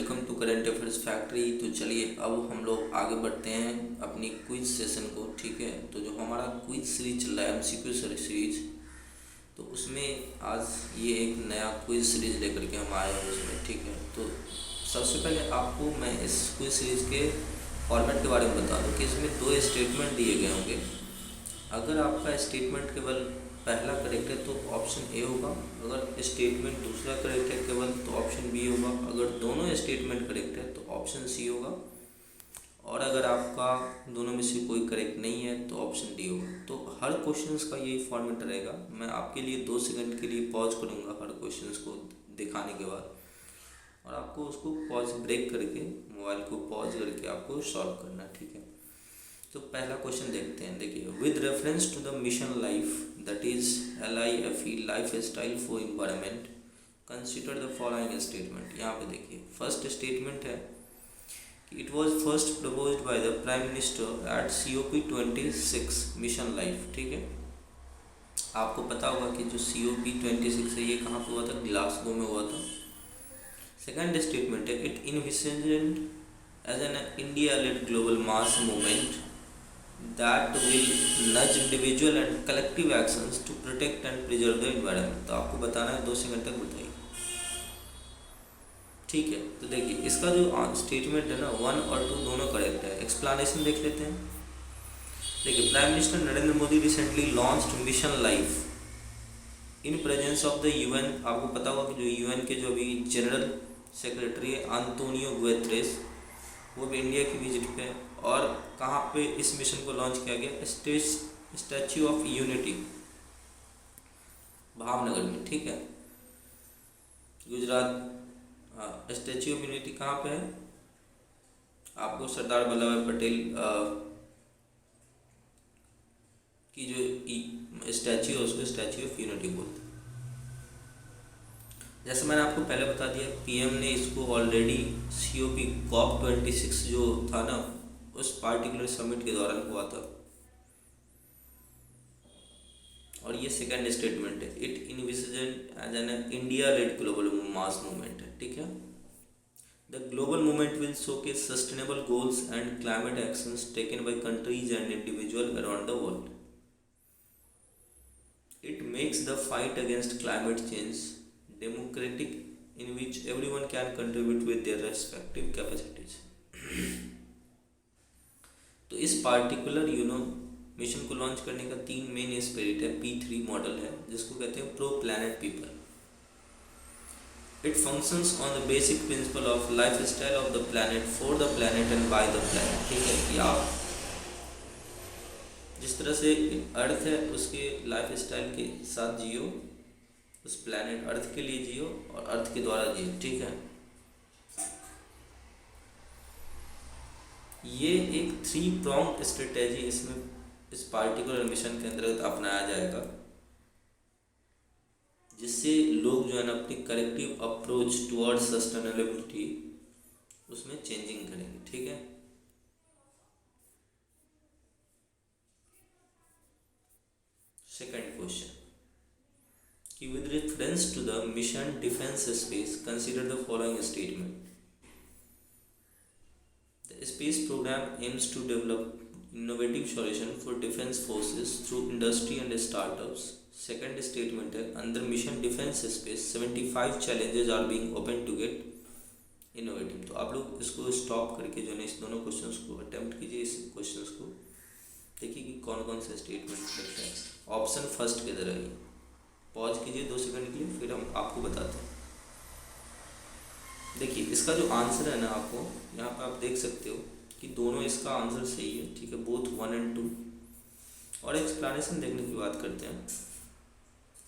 Welcome to current affairs factory. तो चलिए अब हम लोग आगे बढ़ते हैं अपनी क्विज सेशन को। ठीक है, तो जो हमारा क्विज सीरीज चल रहा है एमसीक्यू सीरीज, तो उसमें आज ये एक नया क्विज सीरीज लेकर के हम आए हैं उसमें। ठीक है, तो सबसे पहले आपको मैं इस क्विज सीरीज के फॉर्मेट के बारे में बता दूं कि इसमें दो स्टेटमेंट दिए गए होंगे। अगर आपका स्टेटमेंट केवल पहला करेक्ट है तो ऑप्शन ए होगा, अगर स्टेटमेंट दूसरा करेक्ट है केवल तो ऑप्शन बी होगा, अगर दोनों स्टेटमेंट करेक्ट है तो ऑप्शन सी होगा, और अगर आपका दोनों में से कोई करेक्ट नहीं है तो ऑप्शन डी होगा। तो हर क्वेश्चंस का यही फॉर्मेट रहेगा। मैं आपके लिए 2 सेकंड के लिए पॉज करूँगा हर क्वेश्चंस को दिखाने के बाद, और आपको उसको पॉज ब्रेक करके मोबाइल को पॉज करके आपको सॉल्व करना है। ठीक है, तो पहला क्वेश्चन देखते हैं। देखिए, with reference to the mission life that is LIFE life style for environment consider the following statement. यहाँ पे देखिए फर्स्ट स्टेटमेंट है कि it was first proposed by the prime minister at COP26 mission life. ठीक है, आपको पता होगा कि जो COP26 है ये कहाँ पे हुआ था, ग्लासगो में हुआ था। सेकेंड स्टेटमेंट है it envisioned as an India led global mass movement that will nudge individual and collective actions to protect and preserve the environment। तो आपको बताना है 2 सेकंड तक बताइए। ठीक है, तो देखिए इसका जो स्टेटमेंट है ना 1 और 2 दोनों करेक्ट है। एक्सप्लेनेशन देख लेते हैं। देखिए, prime minister Narendra Modi recently launched mission life in presence of the UN। आपको पता होगा कि जो UN के जो अभी जनरल सेक्रेटरी है अंतोनियो गुतेरेस, वो भी इंडिया की विजिट पे। और कहाँ पे इस मिशन को लॉन्च किया गया, स्टैच्यू ऑफ यूनिटी भावनगर में। ठीक है, गुजरात। हाँ, स्टैच्यू ऑफ यूनिटी कहाँ पे है, आपको सरदार वल्लभ भाई पटेल की जो स्टैच्यू है उसको स्टैच्यू ऑफ यूनिटी बोलते हैं। जैसे मैंने आपको पहले बता दिया, PM ने इसको ऑलरेडी COP26 जो था ना उस पार्टिकुलर समिट के दौरान हुआ था। और ये सेकंड स्टेटमेंट है it envisioned as an India led global mass movement है। ठीक है, the global movement will showcase sustainable goals and climate actions taken by countries and individual around the world. It makes the fight against climate change democratic in which everyone can contribute with their respective capacities। तो इस particular mission को launch करने का 3 main spirit है। P3 model है जिसको कहते हैं pro planet people. It functions on the basic principle of life style of the planet for the planet and by the planet. ठीक है, कि आप जिस तरह से अर्थ है उसके लाइफ स्टाइल के साथ जियो, उस प्लैनेट अर्थ के लिए जियो और अर्थ के द्वारा जियो। ठीक है, ये एक 3 pronged स्ट्रेटेजी इसमें इस पार्टिकुलर मिशन के अंतर्गत अपनाया जाएगा, जिससे लोग जो है ना अपनी कलेक्टिव अप्रोच टुवर्ड सस्टेनेबिलिटी उसमें चेंजिंग करेंगे। ठीक है, सेकंड क्वेश्चन कि with reference to the mission defense space consider the following statement। The space program aims to develop innovative solution for defense forces through industry and startups। second statement है under mission defense space 75 challenges are being open to get innovative। तो आप लोग इसको stop करके जो है इस दोनों क्वेश्चंस को अटेम्प्ट कीजिए। इस क्वेश्चंस को देखिए कि कौन कौन से स्टेटमेंट लगते हैं। ऑप्शन फर्स्ट की तरह ही पॉज कीजिए 2 सेकंड के लिए, फिर हम आपको बताते हैं। देखिए इसका जो आंसर है ना, आपको यहाँ पे आप देख सकते हो कि दोनों इसका आंसर सही है। ठीक है, बोथ 1 और 2। और एक्सप्लेनेशन देखने की बात करते हैं।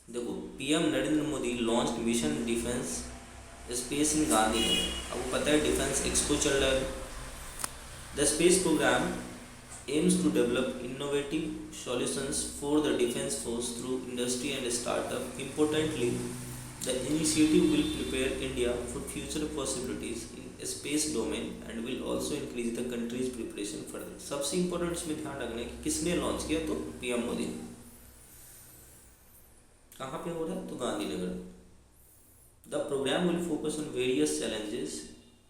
देखो, PM Narendra Modi launch mission defence space in Gandhinagar. आपको पता है डिफेंस एक्सपो चल रहा है। The space programme aims to develop innovative solutions for the defense force through industry and startup। Importantly, the initiative will prepare India for future possibilities in space domain and will also increase the country's preparation further। सबसे important इसमें ध्यान रखना है कि किसने launch किया, तो PM Modi. कहाँ पे हो रहा है, तो Gandhinagar. The program will focus on various challenges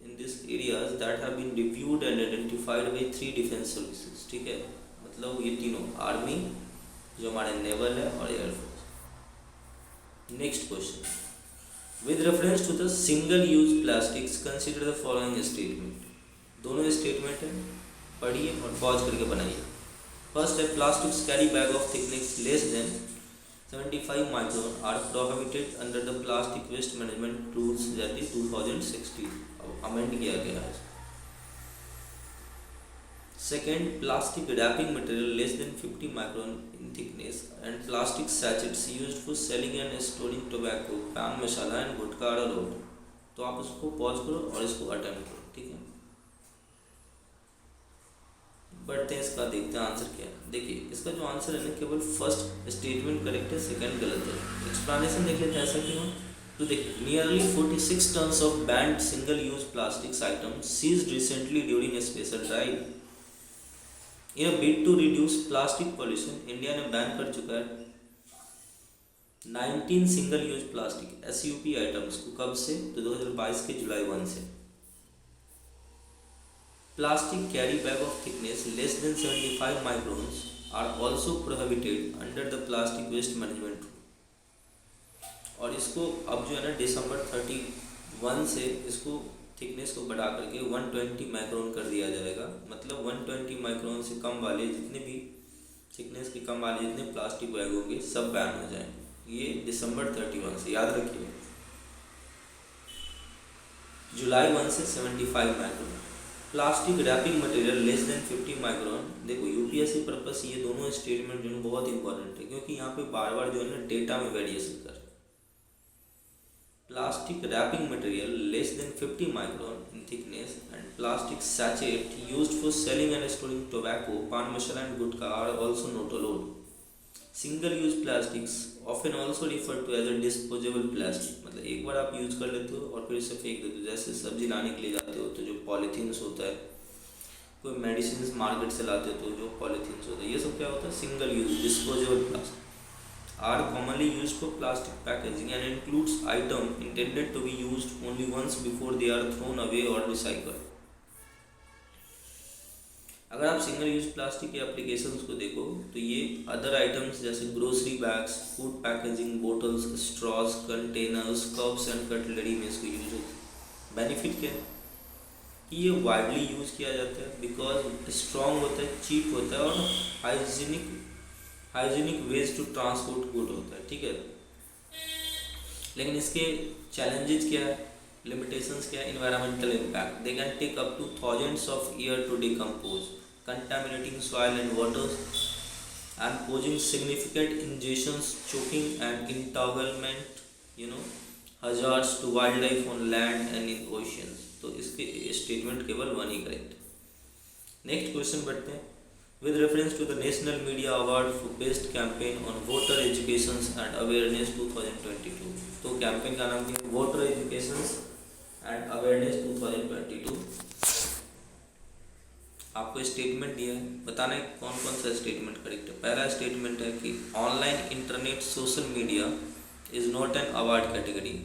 in this areas that have been reviewed and identified by 3 defence services. ठीक है, मतलब ये तीनों, आर्मी जो हमारे नेवल है और air force. Next question, with reference to the single use plastics consider the following statement. दोनों स्टेटमेंट है, पढ़िए और पॉज करके बनाइए। फर्स्ट है, plastics carry bag of thickness less than 75 micron are prohibited under the plastic waste management rules that is 2016। अब amend किया गया है। Second, plastic wrapping material less than 50 micron in thickness and plastic sachets used for selling and storing tobacco, pan masala and gutkha are allowed। तो आप उसको pause करो और इसको अटेम्प्ट करो। ठीक है, बढ़ते हैं इसका, देखते हैं आंसर क्या है। देखिए इसका जो आंसर है ना, केवल फर्स्ट स्टेटमेंट करेक्ट है, सेकंड गलत है। एक्सप्लेनेशन देख लेते हैं ऐसा क्यों। तो देखिए, nearly 46 tons of banned single use plastics item seized recently during a special drive. In a bid to reduce plastic pollution, India ने बैन कर चुका है 19 single use plastic SUP items को। कब से? तो 2022 के जुलाई 1 से। Plastic carry bag of thickness less than 75 microns are also prohibited under the plastic waste management rule. और इसको अब जो है ना, दिसंबर 31 से इसको थिकनेस को बढ़ा करके 120 माइक्रोन कर दिया जाएगा। मतलब 120 माइक्रोन से कम वाले जितने भी थिकनेस के कम वाले जितने प्लास्टिक बैग होंगे सब बैन हो जाएंगे। ये दिसंबर 31 से, याद रखिए, जुलाई 1 से 75 micron. Plastic wrapping material less than 50 micron. देखो यूपीएससी पर्पस ये दोनों स्टेटमेंट जो है बहुत इंपॉर्टेंट है, क्योंकि यहाँ पे बार बार जो है ना डेटा में वेरिएशन कर। Plastic wrapping material less than 50 micron in thickness and plastic sachet used for selling and storing tobacco, pan masala and gutka are also not allowed. Single-use plastics often also referred to as a disposable plastic। मतलब एक बार आप use कर लेते हो और फिर इसे फेंक देते हो। जैसे सब्जी लाने के लिए जाते हो तो जो पॉलीथीन्स होता है, कोई मेडिसिन मार्केट से लाते हो तो जो पॉलीथीन्स होता है, ये सब क्या होता है? Single use disposable plastic. Are commonly used for plastic packaging and includes item intended to be used only once before they are thrown away or recycled। अगर आप सिंगल यूज प्लास्टिक के एप्लीकेशंस को देखो तो ये अदर आइटम्स जैसे grocery bags, food packaging, bottles, straws, containers, cups and cutlery में इसको यूज होता है। बेनिफिट क्या है कि ये वाइडली यूज किया जाता है बिकॉज स्ट्रॉन्ग होता है, चीप होता है और hygienic ways to transport good होता है। ठीक है, लेकिन इसके चैलेंजेस क्या है, लिमिटेशंस क्या है? Environmental impact, they can take up to thousands of year to decompose, contaminating soil and waters and posing significant ingestions, choking and entanglement hazards to wild life on land and in oceans. तो इसके statement केवल one ही करेक्ट। Next question बढ़ते हैं। With reference to the National Media Award for Best Campaign on Voter Education and Awareness 2022। तो campaign का नाम क्या है? Voter education and awareness 2022। आपको स्टेटमेंट दिया है, बताना है कौन कौन सा स्टेटमेंट करेक्ट है। पहला स्टेटमेंट है कि online internet social media is not an award category.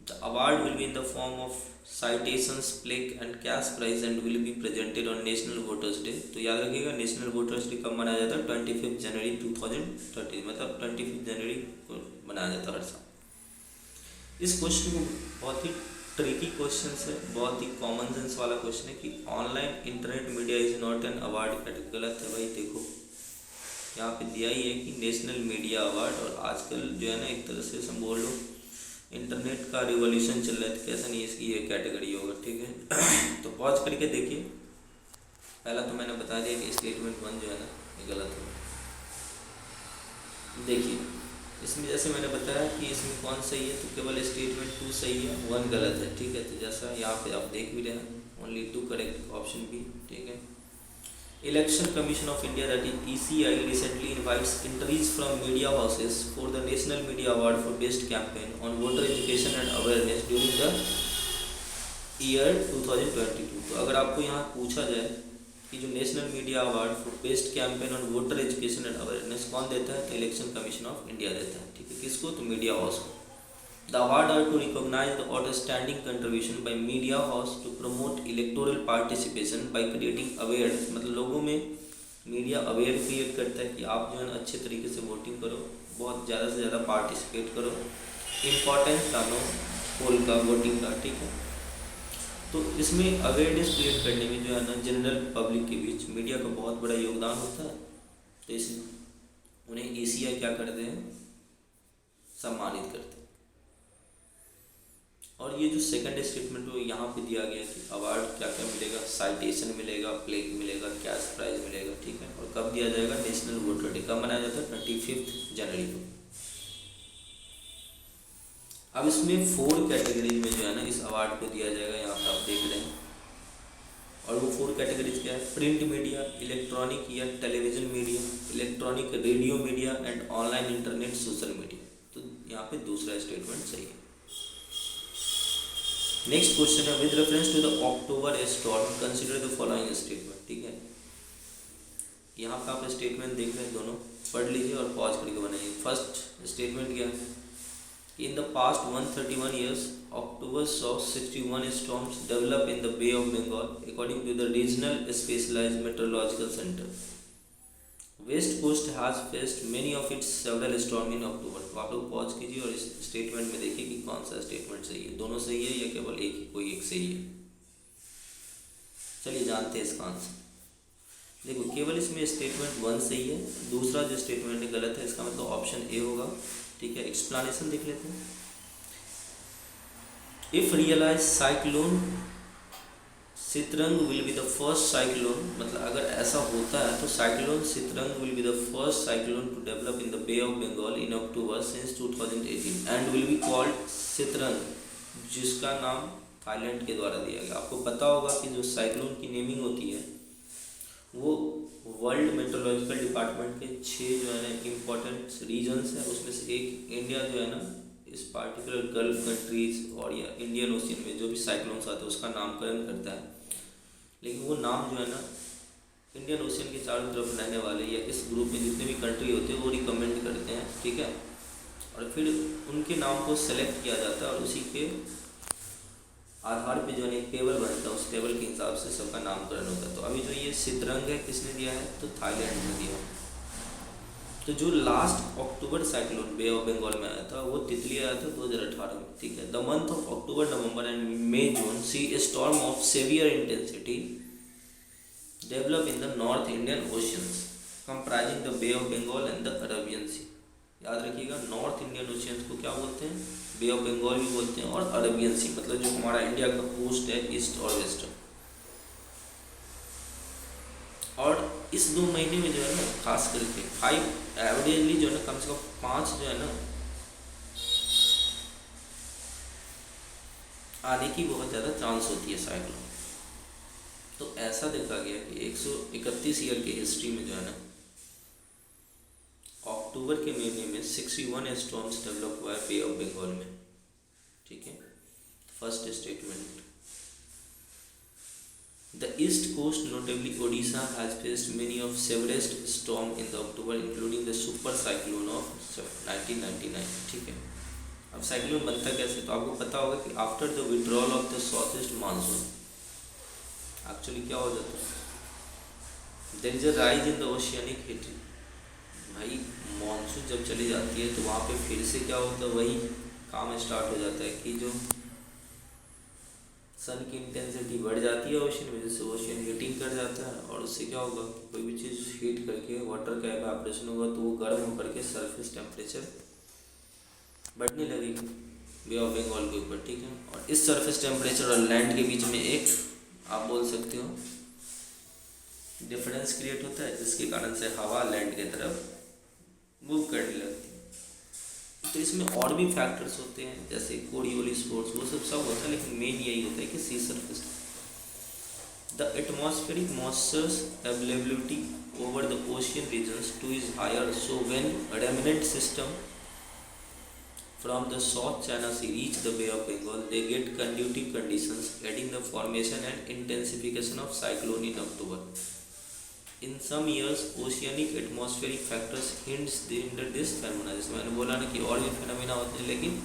The award will be in the form of citations, plaque and cash prize and will be presented on National Voters Day। तो याद रखिएगा national voters day कब मनाया जाता है? 25 जनवरी 2030, मतलब 25 जनवरी को मनाया जाता है हर साल। इस क्वेश्चन को बहुत ही ट्रिकी क्वेश्चन है, बहुत ही कॉमन सेंस वाला क्वेश्चन है कि online internet media is not an award category. गलत है भाई। देखो यहाँ पे दिया ही है कि नेशनल मीडिया अवार्ड, और आजकल जो है ना एक तरह से हम बोल लो इंटरनेट का रिवॉल्यूशन चल रहा है, तो कैसा नहीं इसकी ये कैटेगरी होगा। ठीक है, तो पॉज करके देखिए। पहला तो मैंने बता दिया कि स्टेटमेंट 1 जो है ना ये गलत होगा। देखिए इसमें जैसे मैंने बताया कि इसमें कौन सही है, तो केवल स्टेटमेंट 2 सही है, 1 गलत है। ठीक है, तो जैसा यहाँ पे आप देख भी रहे हैं, ओनली 2 करेक्ट ऑप्शन भी। ठीक है, Election Commission of India, that is ECI, recently invites entries from media houses for the National Media Award for Best Campaign on Voter Education and Awareness during the year 2022। तो अगर आपको यहाँ पूछा जाए कि जो national media award for best campaign on voter education and awareness कौन देता है, तो इलेक्शन कमीशन ऑफ इंडिया देता है। ठीक है, किसको? तो मीडिया हाउस को। The award are to recognise the outstanding contribution by media house to promote electoral participation by creating awareness, मतलब लोगों में मीडिया अवेयर क्रिएट करता है कि आप जो है ना अच्छे तरीके से वोटिंग करो, बहुत ज़्यादा से ज़्यादा पार्टिसिपेट करो, इम्पॉर्टेंस जानो पोल का, वोटिंग का, ठीक है। तो इसमें अवेयरनेस क्रिएट करने में जो है ना जनरल पब्लिक के बीच मीडिया का बहुत बड़ा योगदान होता है। तो इस उन्हें एशिया क्या करते हैं, सम्मानित करते हैं। और ये जो सेकंड स्टेटमेंट वो यहाँ पे दिया गया कि अवार्ड क्या क्या मिलेगा, साइटेशन मिलेगा, प्लेक मिलेगा, कैश प्राइज मिलेगा, ठीक है। और कब दिया जाएगा, नेशनल वोटर डे कब मनाया जाता है, 25 जनवरी को। अब इसमें 4 कैटेगरीज में जो है ना इस अवार्ड को दिया जाएगा, यहाँ पे आप देख रहे हैं। और वो 4 कैटेगरीज क्या है, प्रिंट मीडिया, इलेक्ट्रॉनिक या television media, electronic radio media and online internet social media. तो यहाँ पे दूसरा स्टेटमेंट सही है। नेक्स्ट क्वेश्चन है, with reference to the October storm consider the following statement, ठीक है। यहाँ पे आप स्टेटमेंट देख रहे हैं, दोनों पढ़ लीजिए और पॉज करके बनाइए। फर्स्ट स्टेटमेंट क्या है, in the past 131 years, October saw 61 storms develop in the Bay of Bengal, according to the Regional Specialized Meteorological Center. West Coast has faced many of its several storms in October. तो आप लोग pause कीजिए और इस statement में देखिए कि कौन सा स्टेटमेंट सही है, दोनों सही है या केवल एक, कोई एक सही है। चलिए जानते हैं इसका आंसर। देखो केवल इसमें स्टेटमेंट 1 सही है, दूसरा जो स्टेटमेंट गलत है, इसका मतलब ऑप्शन ए होगा, ठीक है। एक्सप्लेनेशन देख लेते हैं। If realise cyclone Sitrang will be the first cyclone, मतलब अगर ऐसा होता है तो cyclone Sitrang will be the first cyclone to develop in the bay of Bengal in October since 2018 and will be called Sitrang, जिसका नाम थाईलैंड के द्वारा दिया गया। आपको पता होगा कि जो साइक्लोन की नेमिंग होती है वो वर्ल्ड मेट्रोलॉजिकल डिपार्टमेंट के 6 जो है ना इम्पोर्टेंट रीजन्स हैं, उसमें से एक इंडिया जो है ना इस पार्टिकुलर गल्फ कंट्रीज और या इंडियन ओशियन में जो भी साइक्लोन्स आते हैं उसका नामकरण करता है। लेकिन वो नाम जो है ना इंडियन ओशियन के चारों तरफ रहने वाले या इस ग्रुप में जितने भी कंट्री होते हैं वो रिकमेंड करते हैं, ठीक है। और फिर उनके नाम को सेलेक्ट किया जाता है और उसी के आधार पे जो है एक टेबल बनता है, उस टेबल के हिसाब से सबका नामकरण होता है। तो अभी जो ये सितरंग है किसने दिया है, तो थाईलैंड ने दिया। तो जो last October cyclone Bay of Bengal में आया था वो तितली आया था 2018 में, ठीक है। The month of October, November and May June see a storm of severe intensity develop in the north Indian oceans comprising the bay of Bengal and the Arabian sea. याद रखिएगा, नॉर्थ इंडियन ओशियंस को क्या बोलते हैं, बे of Bengal भी बोलते हैं, और अरेबियन सी मतलब जो हमारा इंडिया का कोस्ट है ईस्ट और वेस्ट। और इस 2 महीने में जो है ना खास करके 5 एवरेजली जो है ना कम से कम 5 जो है ना आने की बहुत ज़्यादा चांस होती है साइक्लोन। तो ऐसा देखा गया कि 131 ईयर की हिस्ट्री में जो है ना अक्टूबर के महीने में 61 स्टॉर्म्स डेवलप हुआ है बे ऑफ बंगाल में, ठीक है। First statement, the east coast notably Odisha has faced many of severest storm in the October including the super cyclone of 1999, ठीक है। अब साइक्लोन बनता कैसे, तो आपको पता होगा कि after the withdrawal of the south east monsoon actually क्या हो जाता है, there is a rise in the oceanic heat. भाई मानसून जब चली जाती है तो वहाँ पे फिर से क्या होता है, वही काम स्टार्ट हो जाता है कि जो सन की इंटेंसिटी बढ़ जाती है ओशन में, जैसे ओशन हीटिंग कर जाता है और उससे क्या होगा, कोई भी चीज़ हीट करके वाटर का इवेपोरेशन होगा तो वो गर्म होकर के सरफेस टेम्परेचर बढ़ने लगेगी बे ऑफ बंगाल के ऊपर, ठीक है। और इस सरफेस टेम्परेचर और लैंड के बीच में एक आप बोल सकते हो डिफरेंस क्रिएट होता है, जिसके कारण से हवा लैंड की तरफ मूव करने लगती है। तो इसमें और भी फैक्टर्स होते हैं जैसे कोरियोलिस फोर्स, वो सब होता है, लेकिन मेन यही होता है कि sea surface the atmospheric moistures availability over the ocean regions too is higher, so when remnant system from the south China sea reach the bay of Bengal they get conducive conditions aiding the formation and intensification of cyclone in October. In some years, oceanic atmospheric factors hints hinder this phenomena। जैसे मैंने बोला ना कि और भी phenomena होते हैं, लेकिन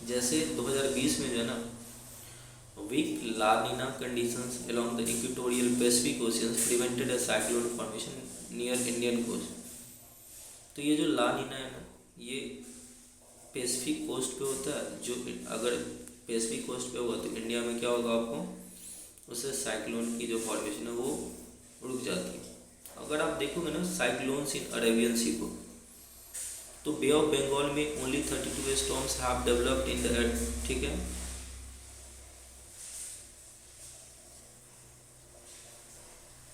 जैसे 2020 में जो है ना, weak La Nina conditions along the equatorial Pacific oceans prevented a cyclone formation near Indian coast. तो ये जो ला नीना है ना, ये पैसिफिक कोस्ट पे होता है। जो अगर पैसिफिक कोस्ट पे हुआ तो इंडिया में क्या होगा, आपको उससे साइक्लोन की जो फॉर्मेशन है वो रुक जाती है। अगर आप देखोगे ना साइक्लोन्स इन अरेबियन सी को, तो बे ऑफ बंगाल में only 32 storms have developed in the earth, ठीक है।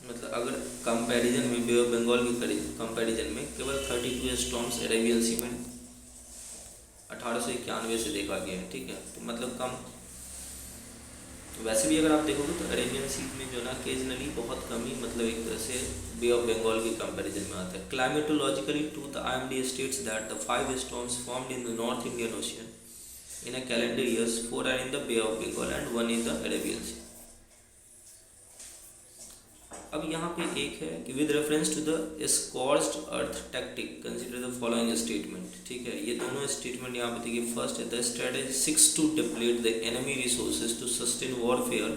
मतलब अगर कंपैरिजन में बे ऑफ बंगाल की कंपैरिजन में केवल 32 स्टॉर्म्स अरेबियन सी में 1891 से देखा गया है, ठीक है। तो मतलब कम। वैसे भी अगर आप देखोगे तो अरेबियन सी में जो ना ओकेजनली बहुत कम ही, मतलब एक तरह से बे ऑफ बंगाल के कंपैरिजन में आता है। Climatologically to the IMD states that the 5 storms formed in the north Indian ocean in a calendar years, 4 are in the bay of Bengal and 1 in the Arabian sea. अब यहाँ पे एक है कि with reference to the scorched earth tactic consider the following statement, ठीक है। ये दोनों स्टेटमेंट यहाँ पे देखिए। फर्स्ट है the strategy seeks to deplete the enemy resources to sustain warfare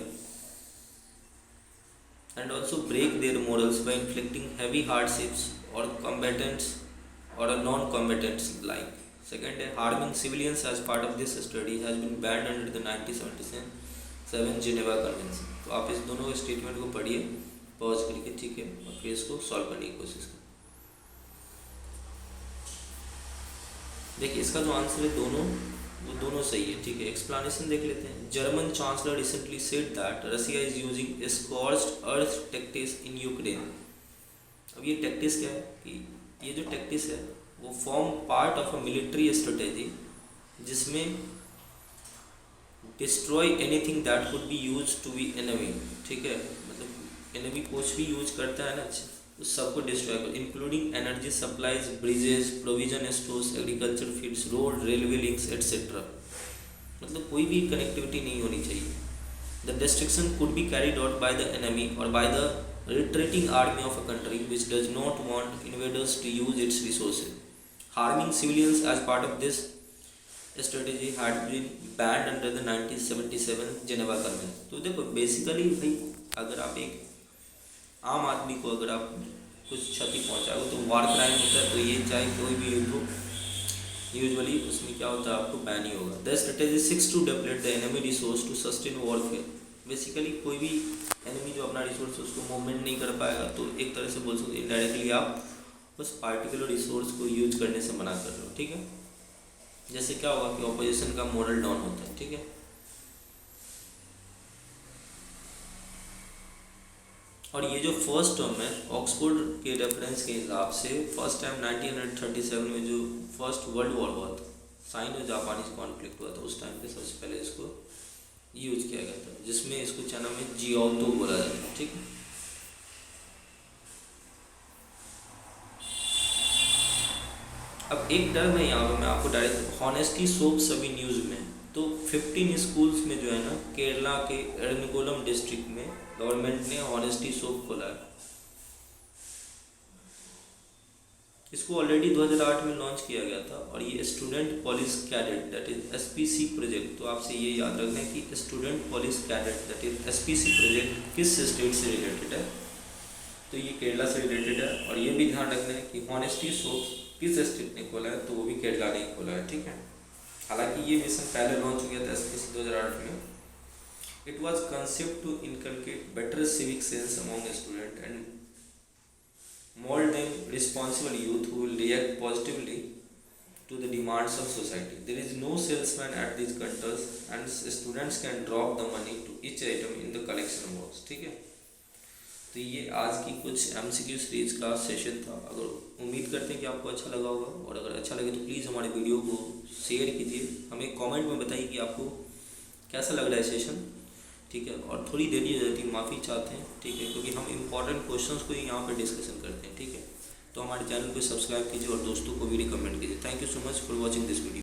and also break their morals by inflicting heavy hardships और combatants और नॉन कॉम्बेटेंट्स लाइक। सेकेंड है harming civilians as part of this study has been banned under the 1977 Geneva convention. तो आप इस दोनों statement को पढ़िए pause करके, ठीक है, और फिर इसको सॉल्व करने की कोशिश करें। देखिए इसका जो आंसर है वो दोनों सही है, ठीक है। एक्सप्लेनेशन देख लेते हैं। German chancellor recently said that Russia is using scorched earth tactics in Ukraine. अब ये टैक्टिक्स क्या है कि ये जो टैक्टिक्स है वो form part of a military strategy जिसमें destroy anything that could be use to be enemy, ठीक है। मतलब एनिमी कुछ भी यूज करता है ना, उस सबको डिस्ट्रॉय कर, including energy supplies, bridges, provision stores, agriculture fields, road, railway links etcetera. मतलब कोई भी कनेक्टिविटी नहीं होनी चाहिए। The destruction could be carried out by the enemy और by the retreating army of a country which does not want invaders to use its resources. Harming civilians as part of this strategy had been banned under the 1977 Geneva Convention. तो देखो basically भाई अगर आप एक आम आदमी को अगर आप कुछ क्षति पहुंचाओगे तो वार क्राइम होता है। तो ये चाहे कोई भी युद्ध हो, यूजुअली उसमें क्या होता है, आपको बैन ही होगा। The strategy seeks to deplete the enemy resource to sustain warfare. Basically कोई भी एनिमी जो अपना रिसोर्स उसको मूवमेंट नहीं कर पाएगा, तो एक तरह से बोल सकते इनडायरेक्टली आप उस पार्टिकुलर रिसोर्स को यूज करने से मना कर रहे हो, ठीक है। जैसे क्या होगा कि ऑपोजिशन का मोरल डाउन होता है, ठीक है। और ये जो फर्स्ट टर्म है ऑक्सफोर्ड के रेफरेंस के हिसाब से फर्स्ट टाइम 1937 में जो फर्स्ट वर्ल्ड वॉर हुआ था, साइनो जापानीज कॉन्फ्लिक्ट हुआ था, उस टाइम पे सबसे पहले इसको यूज किया गया था, जिसमें इसको चाइना में जियाओतो बोला जाता है, ठीक है। अब एक टर्म है यहाँ पे मैं आपको डायरेक्ट हॉनेस्टी सोप सभी न्यूज़ में। तो 15 स्कूल्स में जो है ना केरला के एर्नाकुलम डिस्ट्रिक्ट में गवर्नमेंट ने हॉनेस्टी सोप खोला है। इसको ऑलरेडी 2008 में लॉन्च किया गया था और ये student police cadet that is SPC project. तो आपसे ये याद रखना है कि student police cadet that is SPC project किस स्टेट से रिलेटेड है, तो ये केरला से रिलेटेड है। और ये भी ध्यान रखना है कि हॉनेस्टी सोप किस स्टेट ने खोला है, तो वो भी केरला ने खोला है, ठीक है। हालांकि ये मिशन पहले लॉन्च हो गया था SPC 2008 में। It was concept to inculcate better civic sense among student and mold them responsible youth who will react positively to the demands of society. There is no salesman at these counters and students can drop the money to each item in the collection box, ठीक है। तो ये आज की कुछ MCQ series का session था। अगर उम्मीद करते हैं कि आपको अच्छा लगा होगा, और अगर अच्छा लगे तो प्लीज़ हमारे वीडियो को शेयर कीजिए, हमें कमेंट में बताइए कि आपको कैसा लग रहा है सेशन, ठीक है। और थोड़ी देरी हो जाती है, माफ़ी चाहते हैं, ठीक है, क्योंकि हम इंपॉर्टेंट क्वेश्चंस को ही यहाँ पे डिस्कशन करते हैं, ठीक है। तो हमारे चैनल को सब्सक्राइब कीजिए और दोस्तों को भी रिकमेंड कीजिए। Thank you so much for watching this video.